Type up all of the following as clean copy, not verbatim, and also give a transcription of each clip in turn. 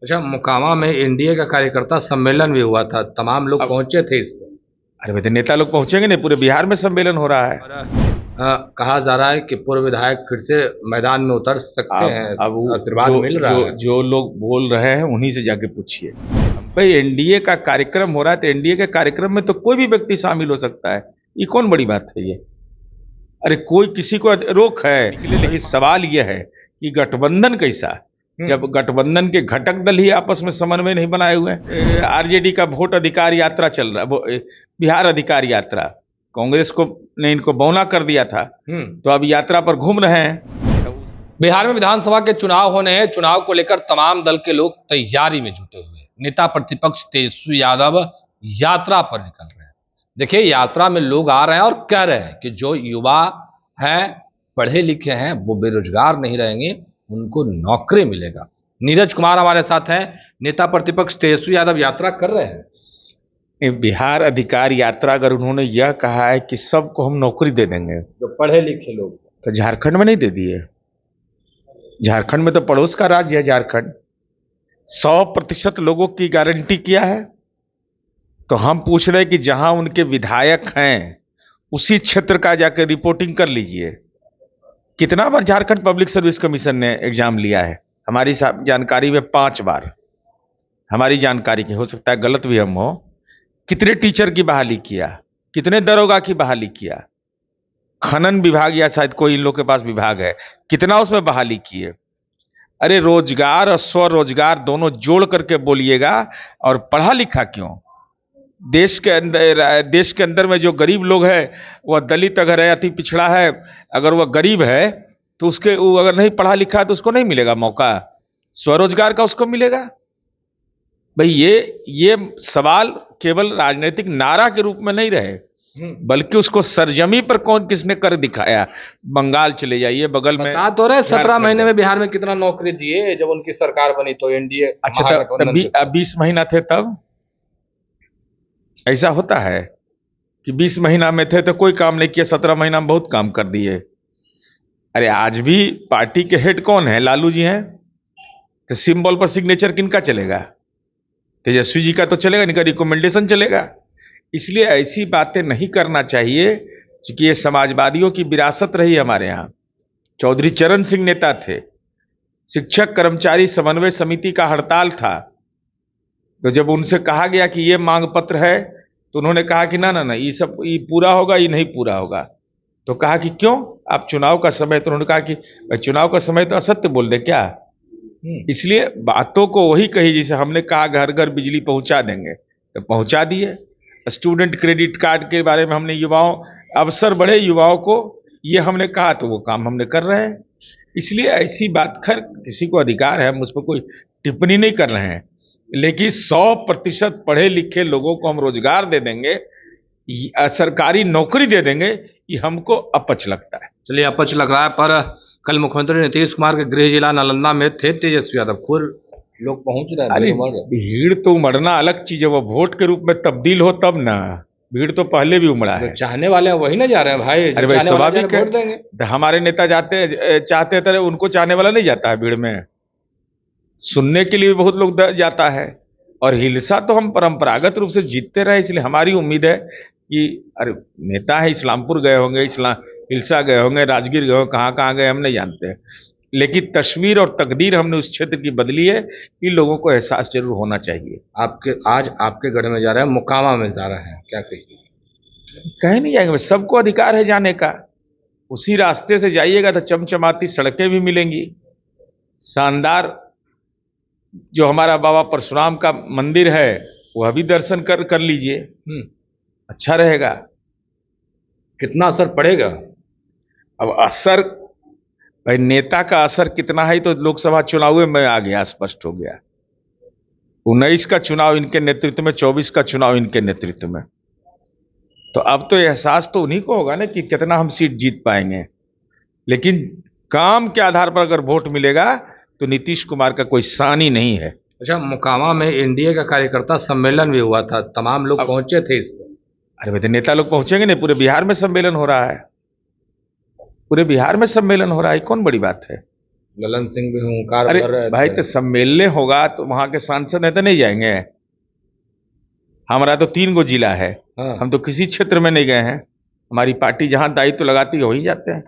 अच्छा, मोकामा में एनडीए का कार्यकर्ता सम्मेलन भी हुआ था, तमाम लोग अब पहुंचे थे इस पर। अरे भाई, तो नेता लोग पहुंचेंगे नहीं? पूरे बिहार में सम्मेलन हो रहा है। और कहा जा रहा है कि पूर्व विधायक फिर से मैदान में उतर सकते हैं, अब आशीर्वाद जो मिल जो रहा है। जो लोग बोल रहे हैं उन्हीं से जाके पूछिए। भाई, एनडीए का कार्यक्रम हो रहा है तो एनडीए के कार्यक्रम में तो कोई भी व्यक्ति शामिल हो सकता है। ये कौन बड़ी बात है ये? अरे कोई किसी को रोक है? लेकिन सवाल यह है कि गठबंधन कैसा, जब गठबंधन के घटक दल ही आपस में समन्वय नहीं बनाए हुए हैं। आरजेडी का वोट अधिकार यात्रा चल रहा है, बिहार अधिकार यात्रा। कांग्रेस को ने इनको बौना कर दिया था, तो अब यात्रा पर घूम रहे हैं। बिहार में विधानसभा के चुनाव होने हैं। चुनाव को लेकर तमाम दल के लोग तैयारी में जुटे हुए हैं। नेता प्रतिपक्ष तेजस्वी यादव यात्रा पर निकल रहे हैं। देखिए, यात्रा में लोग आ रहे हैं और कह रहे हैं कि जो युवा हैं, पढ़े लिखे हैं, वो बेरोजगार नहीं रहेंगे, उनको नौकरी मिलेगा। नीरज कुमार हमारे साथ हैं। नेता प्रतिपक्ष तेजस्वी यादव यात्रा कर रहे हैं। बिहार अधिकार यात्रा अगर उन्होंने यह कहा है कि सबको हम नौकरी दे देंगे, जो पढ़े लिखे लोग, तो झारखंड में नहीं दे दिए? झारखंड में तो पड़ोस का राज्य है झारखंड। 100% लोगों की गारंटी किया है। तो हम पूछ रहे हैं कि जहां उनके विधायक हैं उसी क्षेत्र का जाकर रिपोर्टिंग कर लीजिए। कितना बार झारखंड पब्लिक सर्विस कमीशन ने एग्जाम लिया है? हमारी जानकारी में 5 बार। हमारी जानकारी की, हो सकता है गलत भी हम हो। कितने टीचर की बहाली किया, कितने दरोगा की बहाली किया, खनन विभाग या शायद कोई इन लोग के पास विभाग है, कितना उसमें बहाली किए। अरे रोजगार और स्वरोजगार दोनों जोड़ करके बोलिएगा। और पढ़ा लिखा क्यों? देश के अंदर में जो गरीब लोग है, वह दलित अगर है, अति पिछड़ा है, अगर वह गरीब है तो उसके, वो अगर नहीं पढ़ा लिखा है तो उसको नहीं मिलेगा मौका स्वरोजगार का, उसको मिलेगा। भाई, ये सवाल केवल राजनीतिक नारा के रूप में नहीं रहे, बल्कि उसको सरजमी पर कौन किसने कर दिखाया। बंगाल चले जाइए, बगल में बता तो रहे 17 महीने में बिहार में कितना नौकरी दिए जब उनकी सरकार बनी तो एनडीए। अच्छा, तब 20 महीना थे तब? ऐसा होता है कि 20 महीना में थे तो कोई काम नहीं किया, 17 महीना में बहुत काम कर दिए। अरे आज भी पार्टी के हेड कौन है? लालू जी हैं। तो सिंबल पर सिग्नेचर किनका चलेगा? तेजस्वी जी का तो चलेगा, इनका रिकमेंडेशन चलेगा। इसलिए ऐसी बातें नहीं करना चाहिए, क्योंकि ये समाजवादियों की विरासत रही हमारे यहाँ। चौधरी चरण सिंह नेता थे, शिक्षक कर्मचारी समन्वय समिति का हड़ताल था, तो जब उनसे कहा गया कि ये मांग पत्र है, तो उन्होंने कहा कि ना ना ना, ये पूरा होगा, ये नहीं पूरा होगा। तो कहा कि क्यों? आप चुनाव का समय, तो उन्होंने कहा कि चुनाव का समय तो असत्य बोल दे क्या? इसलिए बातों को वही कही, जिसे हमने कहा घर घर बिजली पहुंचा देंगे, तो पहुंचा दिए। स्टूडेंट क्रेडिट कार्ड के बारे में हमने अवसर बढ़े युवाओं को, ये हमने कहा, तो वो काम हमने कर रहे हैं। इसलिए ऐसी बात, खैर किसी को अधिकार है, हम उस पर कोई टिप्पणी नहीं कर रहे हैं, लेकिन 100% पढ़े लिखे लोगों को हम रोजगार दे देंगे, सरकारी नौकरी दे देंगे, ये हमको अपच लगता है। चलिए, अपच लग रहा है, पर कल मुख्यमंत्री नीतीश कुमार के गृह जिला नालंदा में थे तेजस्वी यादव, खुद लोग पहुंच रहे हैं। अरे भीड़ तो उमड़ना अलग चीज है, वो वोट के रूप में तब्दील हो तब ना। भीड़ तो पहले भी उमड़ा है। चाहने वाले हैं वही ना जा रहे हैं भाई। अरे भाई, स्वाभाविक है। हमारे नेता चाहते थे, उनको चाहने वाला नहीं जाता है भीड़ में। सुनने के लिए भी बहुत लोग जाता है। और हिलसा तो हम परंपरागत रूप से जीतते रहे, इसलिए हमारी उम्मीद है कि, अरे नेता है, इस्लामपुर गए होंगे, हिलसा गए होंगे, राजगीर गए होंगे, कहाँ कहाँ गए हम नहीं जानते, लेकिन तस्वीर और तकदीर हमने उस क्षेत्र की बदली है कि लोगों को एहसास जरूर होना चाहिए। आज आपके गढ़ में जा रहे हैं, मोकामा में जा रहे हैं, क्या कहिए? कहीं नहीं जाएंगे, सबको अधिकार है जाने का। उसी रास्ते से जाइएगा तो चमचमाती सड़कें भी मिलेंगी, शानदार जो हमारा बाबा परशुराम का मंदिर है वह भी दर्शन कर लीजिए, अच्छा रहेगा। कितना असर पड़ेगा? अब असर, भाई नेता का असर कितना है तो लोकसभा चुनाव में आ गया, स्पष्ट हो गया। 19 का चुनाव इनके नेतृत्व में, 24 का चुनाव इनके नेतृत्व में, तो अब तो एहसास तो उन्हीं को होगा ना कि कितना हम सीट जीत पाएंगे। लेकिन काम के आधार पर अगर वोट मिलेगा तो नीतीश कुमार का कोई सानी नहीं है। अच्छा, मोकामा में एनडीए का कार्यकर्ता सम्मेलन भी हुआ था, तमाम लोग पहुंचे थे इस पर। अरे भाई, तो नेता लोग पहुंचेंगे नहीं? पूरे बिहार में सम्मेलन हो रहा है। पूरे बिहार में सम्मेलन हो रहा है, कौन बड़ी बात है? ललन सिंह भी हुंकार अरे भर रहे भाई, थे। तो सम्मेलन होगा तो वहां के सांसद है तो नहीं जाएंगे? हमारा तो 3 गो जिला है, हाँ। हम तो किसी क्षेत्र में नहीं गए हैं। हमारी पार्टी जहां दायित्व लगाती है वहीं जाते हैं।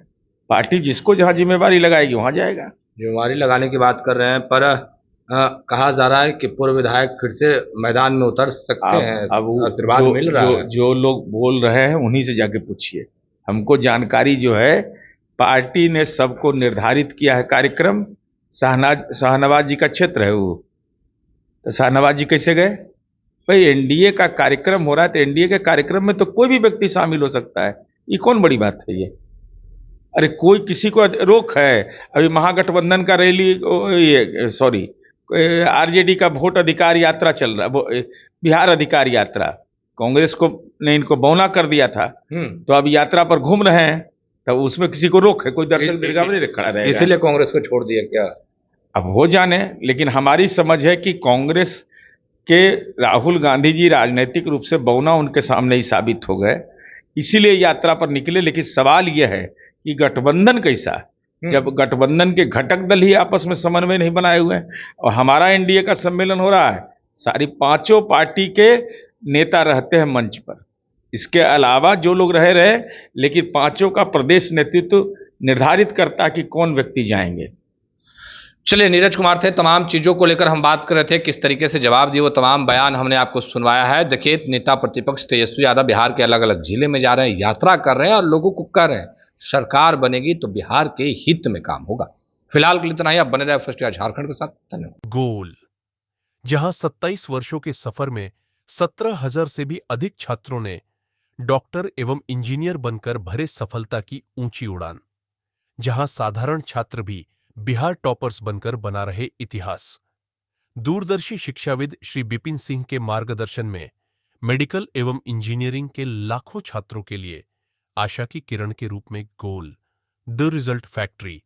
पार्टी जिसको जहां जिम्मेवारी लगाएगी वहां जाएगा। जिम्मेवारी लगाने की बात कर रहे हैं, पर कहा जा रहा है कि पूर्व विधायक फिर से मैदान में उतर सकते हैं, अब आशीर्वाद मिल रहा है। जो लोग बोल रहे हैं उन्हीं से जाके पूछिए। हमको जानकारी जो है, पार्टी ने सबको निर्धारित किया है कार्यक्रम। शाहनवाज जी का क्षेत्र है वो, तो शाहनवाज जी कैसे गए? भाई, एनडीए का कार्यक्रम हो रहा है तो एनडीए के कार्यक्रम में तो कोई भी व्यक्ति शामिल हो सकता है। ये कौन बड़ी बात है ये? अरे कोई किसी को रोक है? अभी महागठबंधन का रैली, ये सॉरी, आरजेडी का वोट अधिकार यात्रा चल रहा, बिहार अधिकार यात्रा, कांग्रेस को ने इनको बौना कर दिया था, तो अब यात्रा पर घूम रहे हैं, तो उसमें किसी को रोक है? कोई दर्शक दीर्घा में नहीं खड़ा रहेगा। इसीलिए कांग्रेस को छोड़ दिया क्या? अब हो जाने, लेकिन हमारी समझ है कि कांग्रेस के राहुल गांधी जी राजनीतिक रूप से बौना उनके सामने ही साबित हो गए, इसीलिए यात्रा पर निकले। लेकिन सवाल यह है कि गठबंधन कैसा, जब गठबंधन के घटक दल ही आपस में समन्वय नहीं बनाए हुए हैं। और हमारा एनडीए का सम्मेलन हो रहा है, सारी 5 पार्टी के नेता रहते हैं मंच पर, इसके अलावा जो लोग रहे, लेकिन 5 का प्रदेश नेतृत्व निर्धारित करता है कि कौन व्यक्ति जाएंगे। चलिए, नीरज कुमार थे। तमाम चीजों को लेकर हम बात कर रहे थे, किस तरीके से जवाब दिए, वो तमाम बयान हमने आपको सुनवाया है। देखिए, नेता प्रतिपक्ष तेजस्वी यादव बिहार के अलग अलग जिले में जा रहे हैं, यात्रा कर रहे हैं और लोगों को कह रहे हैं सरकार बनेगी तो बिहार के हित में काम होगा। फिलहाल के लिए इतना ही। आप बने रहे फर्स्ट ईयर झारखंड के साथ। धन्यवाद। गोल, जहां 27 वर्षों के सफर में 17,000 से भी अधिक छात्रों ने डॉक्टर एवं इंजीनियर बनकर भरे सफलता की ऊंची उड़ान, जहां साधारण छात्र भी बिहार टॉपर्स बनकर बना रहे इतिहास। दूरदर्शी शिक्षाविद श्री बिपिन सिंह के मार्गदर्शन में मेडिकल एवं इंजीनियरिंग के लाखों छात्रों के लिए आशा की किरण के रूप में गोल, द रिजल्ट फैक्ट्री।